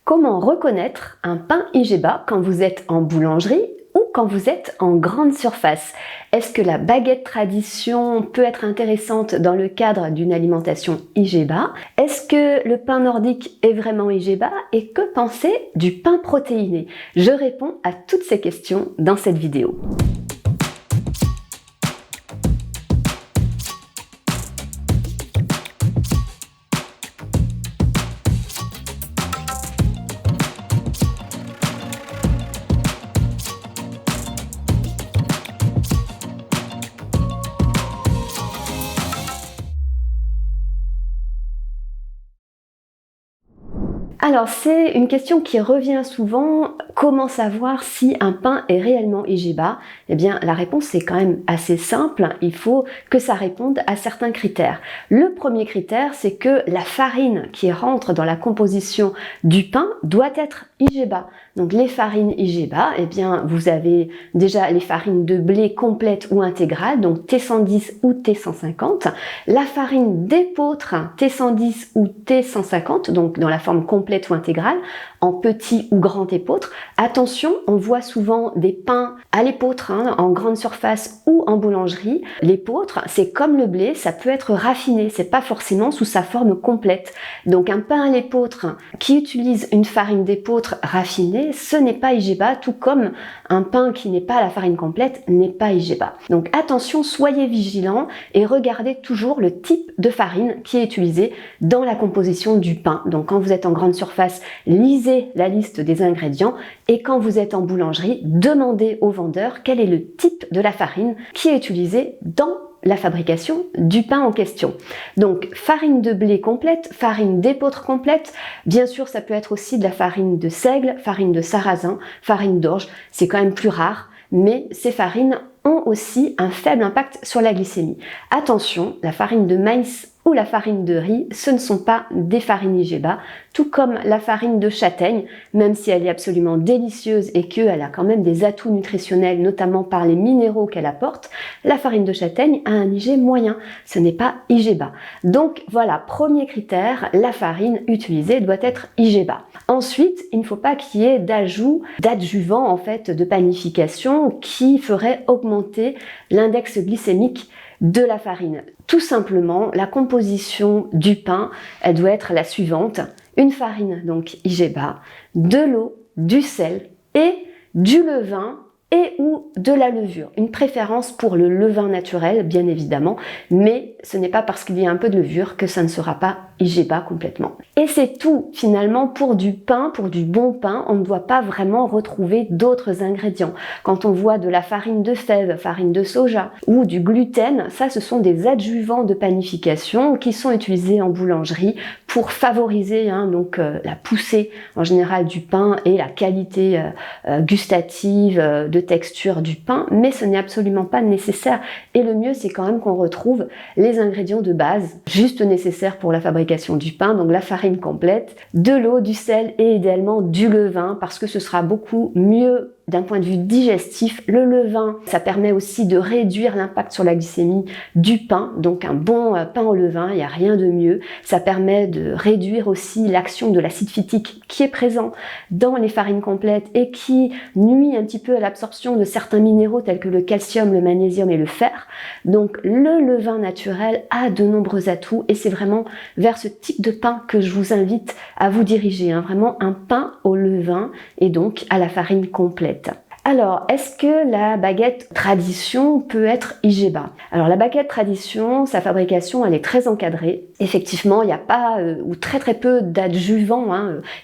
Comment reconnaître un pain IGBA quand vous êtes en boulangerie ou quand vous êtes en grande surface? Est-ce que la baguette tradition peut être intéressante dans le cadre d'une alimentation IGBA? Est-ce que le pain nordique est vraiment IGBA? Et que penser du pain protéiné? Je réponds à toutes ces questions dans cette vidéo. Alors c'est une question qui revient souvent, comment savoir si un pain est réellement IGBA? Eh bien la réponse est quand même assez simple, il faut que ça réponde à certains critères. Le premier critère, c'est que la farine qui rentre dans la composition du pain doit être IGBA. Donc les farines IGBA, eh bien vous avez déjà les farines de blé complètes ou intégrales, donc T110 ou T150, la farine d'épeautre T110 ou T150, donc dans la forme complète ou intégrale, en petit ou grand épeautre. Attention, on voit souvent des pains à l'épeautre en grande surface ou en boulangerie. L'épeautre, c'est comme le blé, ça peut être raffiné, c'est pas forcément sous sa forme complète. Donc un pain à l'épeautre qui utilise une farine d'épeautre raffinée, ce n'est pas IGBA, tout comme un pain qui n'est pas à la farine complète n'est pas IGBA. Donc attention, soyez vigilants et regardez toujours le type de farine qui est utilisé dans la composition du pain. Donc quand vous êtes en grande surface, lisez la liste des ingrédients et quand vous êtes en boulangerie, demandez au vendeur quel est le type de la farine qui est utilisée dans la fabrication du pain en question. Donc farine de blé complète, farine d'épeautre complète, bien sûr ça peut être aussi de la farine de seigle, farine de sarrasin, farine d'orge, c'est quand même plus rare, mais ces farines ont aussi un faible impact sur la glycémie. Attention, la farine de maïs ou la farine de riz, ce ne sont pas des farines IGBA, tout comme la farine de châtaigne, même si elle est absolument délicieuse et qu'elle a quand même des atouts nutritionnels, notamment par les minéraux qu'elle apporte, la farine de châtaigne a un IG moyen, ce n'est pas IGBA. Donc voilà, premier critère, la farine utilisée doit être IGBA. Ensuite, il ne faut pas qu'il y ait d'ajout d'adjuvants en fait de panification qui ferait augmenter l'index glycémique de la farine. Tout simplement, la composition du pain, elle doit être la suivante. Une farine, donc IGBA, de l'eau, du sel et du levain et ou de la levure. Une préférence pour le levain naturel, bien évidemment, mais ce n'est pas parce qu'il y a un peu de levure que ça ne sera pas IGBA complètement. Et c'est tout finalement pour du pain, pour du bon pain, on ne doit pas vraiment retrouver d'autres ingrédients. Quand on voit de la farine de fève, farine de soja ou du gluten, ça ce sont des adjuvants de panification qui sont utilisés en boulangerie pour favoriser la poussée en général du pain et la qualité gustative de texture du pain, mais ce n'est absolument pas nécessaire et le mieux c'est quand même qu'on retrouve les ingrédients de base juste nécessaires pour la fabrication du pain, donc la farine complète, de l'eau, du sel et idéalement du levain parce que ce sera beaucoup mieux d'un point de vue digestif. Le levain, ça permet aussi de réduire l'impact sur la glycémie du pain, donc un bon pain au levain, il n'y a rien de mieux. Ça permet de réduire aussi l'action de l'acide phytique qui est présent dans les farines complètes et qui nuit un petit peu à l'absorption de certains minéraux tels que le calcium, le magnésium et le fer. Donc le levain naturel a de nombreux atouts et c'est vraiment vers ce type de pain que je vous invite à vous diriger, vraiment un pain au levain et donc à la farine complète. Alors, est-ce que la baguette tradition peut être IGBA? Alors la baguette tradition, sa fabrication, elle est très encadrée. Effectivement, il n'y a pas ou très peu d'adjuvants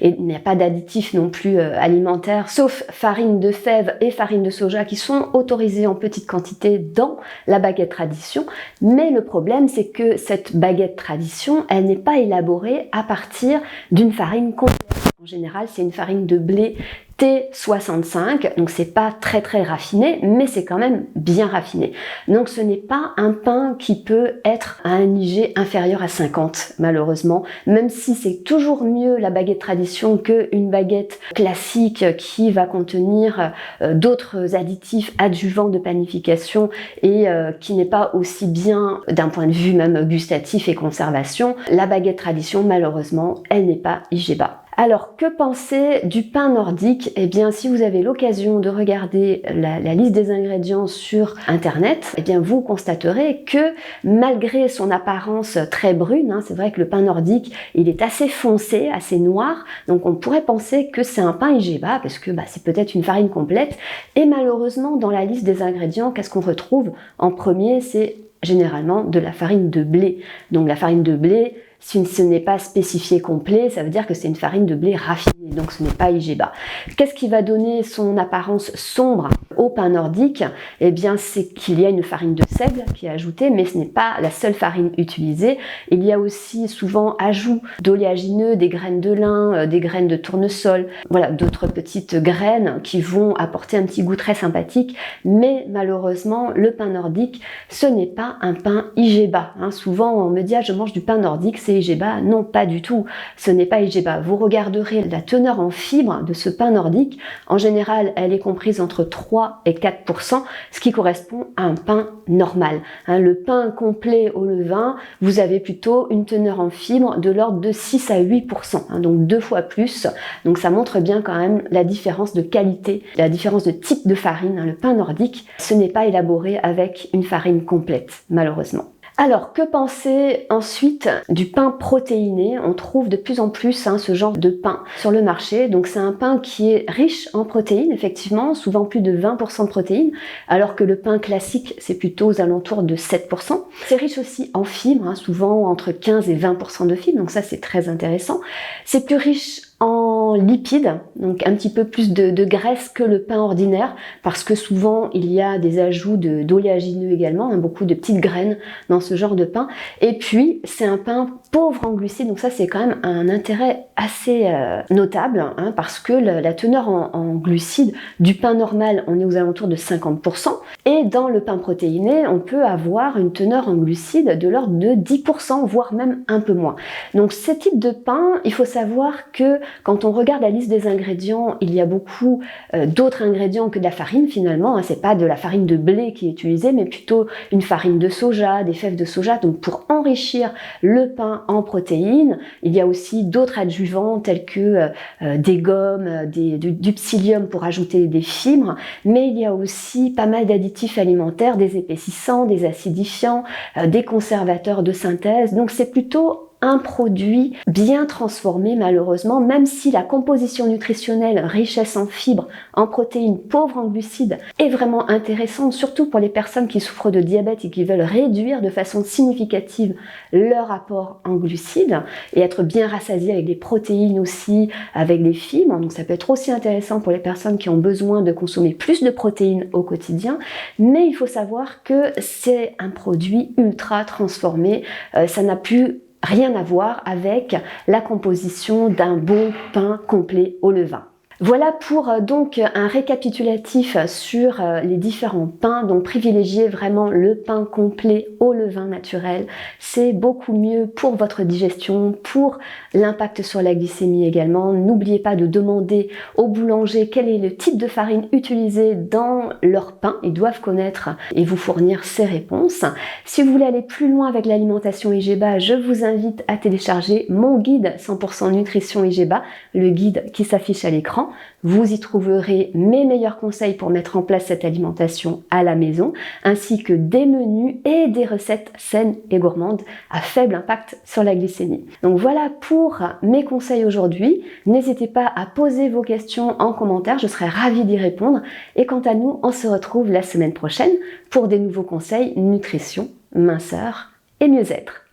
et il n'y a pas d'additifs non plus alimentaires, sauf farine de fève et farine de soja qui sont autorisés en petite quantité dans la baguette tradition. Mais le problème, c'est que cette baguette tradition, elle n'est pas élaborée à partir d'une farine complète. En général, c'est une farine de blé T65, donc c'est pas très raffiné, mais c'est quand même bien raffiné. Donc ce n'est pas un pain qui peut être à un IG inférieur à 50, malheureusement, même si c'est toujours mieux la baguette tradition qu'une baguette classique qui va contenir d'autres additifs adjuvants de panification et qui n'est pas aussi bien d'un point de vue même gustatif et conservation. La baguette tradition, malheureusement, elle n'est pas IGBA. Alors, que penser du pain nordique? Eh bien, si vous avez l'occasion de regarder la liste des ingrédients sur Internet, eh bien, vous constaterez que malgré son apparence très brune, c'est vrai que le pain nordique, il est assez foncé, assez noir, donc on pourrait penser que c'est un pain IGBA, parce que c'est peut-être une farine complète, et malheureusement, dans la liste des ingrédients, qu'est-ce qu'on retrouve? En premier, c'est généralement de la farine de blé. Donc la farine de blé, si ce n'est pas spécifié complet, ça veut dire que c'est une farine de blé raffinée, donc ce n'est pas IGBA. Qu'est-ce qui va donner son apparence sombre au pain nordique? Eh bien, c'est qu'il y a une farine de seigle qui est ajoutée, mais ce n'est pas la seule farine utilisée. Il y a aussi souvent ajout d'oléagineux, des graines de lin, des graines de tournesol, voilà, d'autres petites graines qui vont apporter un petit goût très sympathique, mais malheureusement, le pain nordique, ce n'est pas un pain IGBA. Souvent, on me dit, je mange du pain nordique, c'est IGBA. Non, pas du tout. Ce n'est pas IGBA. Vous regarderez la teneur en fibres de ce pain nordique. En général, elle est comprise entre 3 et 4%, ce qui correspond à un pain normal. Le pain complet au levain, vous avez plutôt une teneur en fibres de l'ordre de 6 à 8%, donc 2 fois plus. Donc ça montre bien quand même la différence de qualité, la différence de type de farine. Le pain nordique, ce n'est pas élaboré avec une farine complète, malheureusement. Alors, que penser ensuite du pain protéiné? On trouve de plus en plus ce genre de pain sur le marché. Donc c'est un pain qui est riche en protéines, effectivement, souvent plus de 20% de protéines, alors que le pain classique, c'est plutôt aux alentours de 7%. C'est riche aussi en fibres, souvent entre 15 et 20% de fibres, donc ça c'est très intéressant. C'est plus riche en lipides, donc un petit peu plus de graisse que le pain ordinaire, parce que souvent il y a des ajouts d'oléagineux également, beaucoup de petites graines dans ce genre de pain. Et puis c'est un pain pauvre en glucides, donc ça c'est quand même un intérêt assez notable, parce que la teneur en glucides du pain normal, on est aux alentours de 50%, et dans le pain protéiné, on peut avoir une teneur en glucides de l'ordre de 10%, voire même un peu moins. Donc ce type de pain, il faut savoir que quand on regarde la liste des ingrédients, il y a beaucoup d'autres ingrédients que de la farine finalement. C'est pas de la farine de blé qui est utilisée, mais plutôt une farine de soja, des fèves de soja. Donc pour enrichir le pain en protéines, il y a aussi d'autres adjuvants tels que des gommes, du psyllium pour ajouter des fibres, mais il y a aussi pas mal d'additifs alimentaires, des épaississants, des acidifiants, des conservateurs de synthèse. Donc c'est plutôt un produit bien transformé malheureusement, même si la composition nutritionnelle, richesse en fibres, en protéines, pauvre en glucides, est vraiment intéressante, surtout pour les personnes qui souffrent de diabète et qui veulent réduire de façon significative leur apport en glucides et être bien rassasiés avec des protéines aussi, avec des fibres. Donc ça peut être aussi intéressant pour les personnes qui ont besoin de consommer plus de protéines au quotidien, mais il faut savoir que c'est un produit ultra transformé, ça n'a plus rien à voir avec la composition d'un bon pain complet au levain. Voilà pour donc un récapitulatif sur les différents pains. Donc privilégiez vraiment le pain complet au levain naturel. C'est beaucoup mieux pour votre digestion, pour l'impact sur la glycémie également. N'oubliez pas de demander au boulanger quel est le type de farine utilisé dans leur pain. Ils doivent connaître et vous fournir ces réponses. Si vous voulez aller plus loin avec l'alimentation IGBA, je vous invite à télécharger mon guide 100% nutrition IGBA, le guide qui s'affiche à l'écran. Vous y trouverez mes meilleurs conseils pour mettre en place cette alimentation à la maison, ainsi que des menus et des recettes saines et gourmandes à faible impact sur la glycémie. Donc voilà pour mes conseils aujourd'hui. N'hésitez pas à poser vos questions en commentaire, je serai ravie d'y répondre. Et quant à nous, on se retrouve la semaine prochaine pour des nouveaux conseils nutrition, minceur et mieux-être.